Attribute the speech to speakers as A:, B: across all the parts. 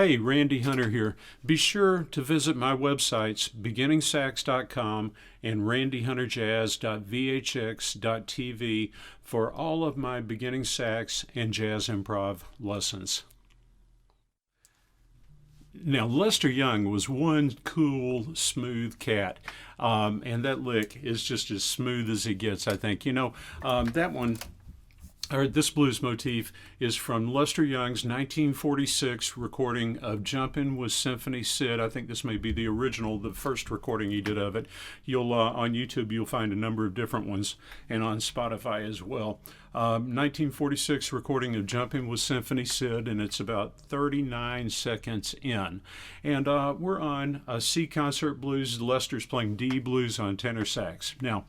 A: Hey, Randy Hunter here. Be sure to visit my websites, beginningsax.com and randyhunterjazz.vhx.tv for all of my beginning sax and jazz improv lessons. Now, Lester Young was one cool, smooth cat, and that lick is just as smooth as it gets, I think. This blues motif is from Lester Young's 1946 recording of Jumpin With Symphony Sid. I think this may be the original, the first recording he did of it. On YouTube you'll find a number of different ones, and on Spotify as well. 1946 recording of Jumpin With Symphony Sid, and it's about 39 seconds in. And we're on a C concert blues. Lester's playing D blues on tenor sax. Now,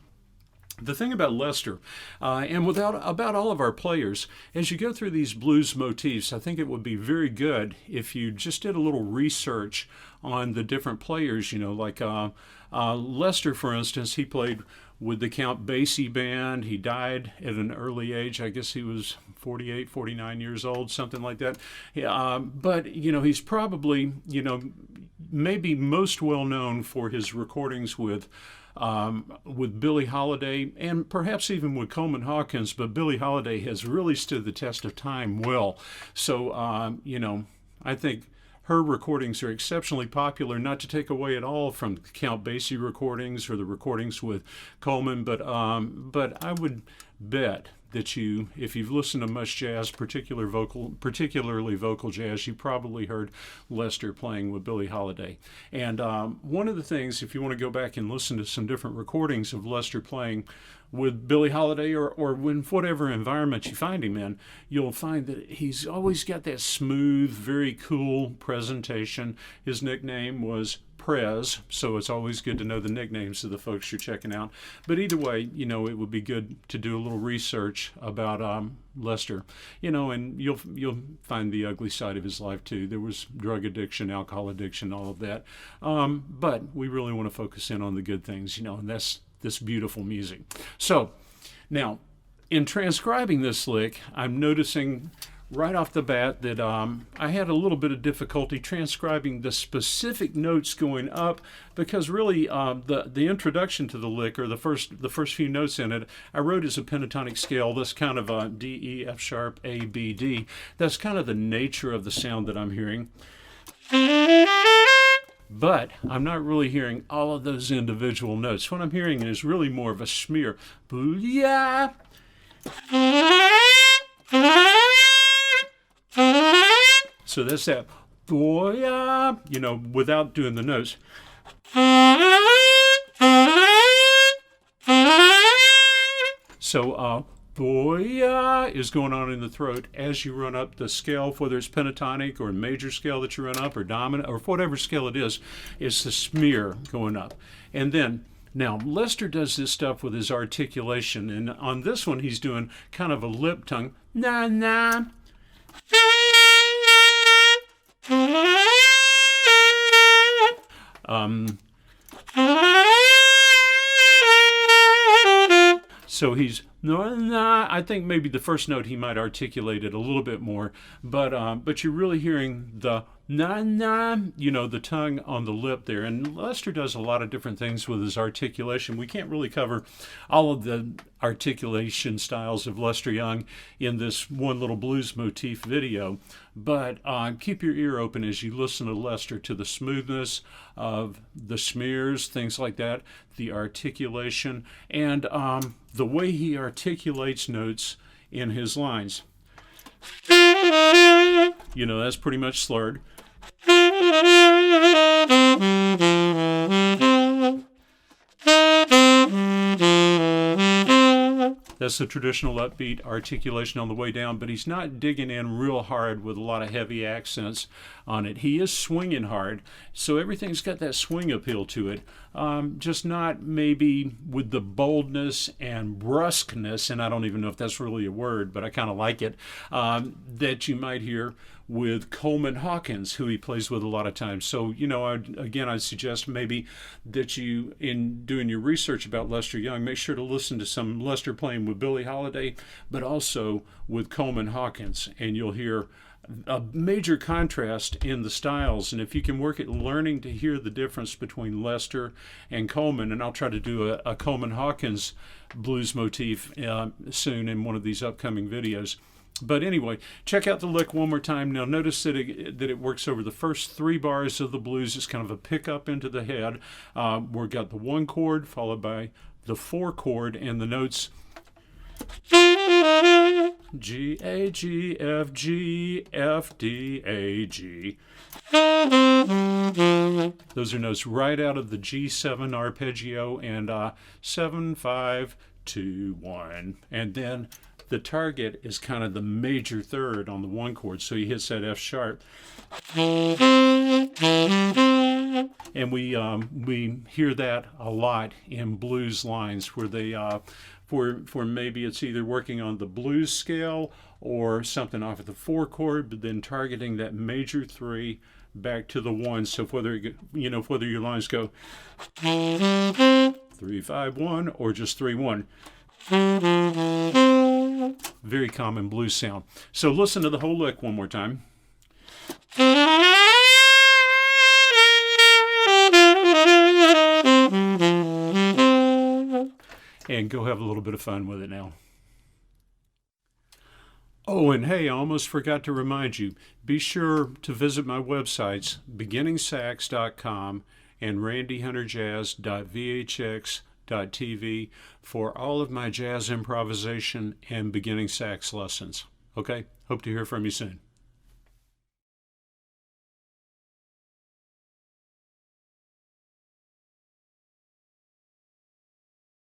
A: the thing about Lester, and about all of our players, as you go through these blues motifs, I think it would be very good if you just did a little research on the different players. Lester, for instance, he played with the Count Basie Band. He died at an early age. I guess he was 48, 49 years old, something like that. But he's probably, maybe most well known for his recordings with Billie Holiday and perhaps even with Coleman Hawkins, but Billie Holiday has really stood the test of time well. So, I think her recordings are exceptionally popular, not to take away at all from Count Basie recordings or the recordings with Coleman, but I would bet that if you've listened to much jazz, particularly vocal jazz, you probably heard Lester playing with Billie Holiday. And one of the things, if you want to go back and listen to some different recordings of Lester playing with Billie Holiday or in whatever environment you find him in, you'll find that he's always got that smooth, very cool presentation. His nickname was Prez, so it's always good to know the nicknames of the folks you're checking out. But either way, it would be good to do a little research about Lester, and you'll find the ugly side of his life too. There was drug addiction, alcohol addiction, all of that. But we really want to focus in on the good things, and that's this beautiful music. So now, in transcribing this lick, I'm noticing right off the bat that I had a little bit of difficulty transcribing the specific notes going up, because really the introduction to the lick, or the first few notes in it, I wrote as a pentatonic scale. This kind of D, E, F sharp, A, B, D. That's kind of the nature of the sound that I'm hearing. But I'm not really hearing all of those individual notes. What I'm hearing is really more of a smear. Booyah! So that's that booyah, without doing the notes. So booyah is going on in the throat as you run up the scale, whether it's pentatonic or major scale that you run up, or dominant, or whatever scale it is. It's the smear going up. And then, now, Lester does this stuff with his articulation, and on this one he's doing kind of a lip tongue, na-na. So he's I think maybe the first note he might articulate it a little bit more, but you're really hearing the na, the tongue on the lip there. And Lester does a lot of different things with his articulation. We can't really cover all of the articulation styles of Lester Young in this one little blues motif video, but keep your ear open as you listen to Lester, to the smoothness of the smears, things like that, the articulation, and the way he articulates notes in his lines. That's pretty much slurred. That's the traditional upbeat articulation on the way down, but he's not digging in real hard with a lot of heavy accents on it. He is swinging hard, so everything's got that swing appeal to it, just not maybe with the boldness and brusqueness, and I don't even know if that's really a word, but I kind of like it, that you might hear with Coleman Hawkins, who he plays with a lot of times. So, I'd suggest maybe that you, in doing your research about Lester Young, make sure to listen to some Lester playing with Billie Holiday, but also with Coleman Hawkins, and you'll hear a major contrast in the styles. And if you can work at learning to hear the difference between Lester and Coleman, and I'll try to do a Coleman Hawkins blues motif soon in one of these upcoming videos. But anyway, check out the lick one more time. Now notice that it works over the first 3 bars of the blues. It's kind of a pickup into the head. We've got the 1 chord followed by the 4 chord, and the notes G, A, G, F, G, F, D, A, G. Those are notes right out of the G7 arpeggio, and 7, 5, 2, 1. And then the target is kind of the major third on the 1 chord, so he hits that F sharp. And we hear that a lot in blues lines where they for maybe it's either working on the blues scale or something off of the 4 chord, but then targeting that major 3 back to the 1. So whether whether your lines go 3, 5, 1 or just 3, 1. Very common blues sound. So listen to the whole lick one more time. And go have a little bit of fun with it now. Oh, and hey, I almost forgot to remind you, be sure to visit my websites, beginningsax.com and randyhunterjazz.vhx.tv for all of my jazz improvisation and beginning sax lessons. Okay? Hope to hear from you soon.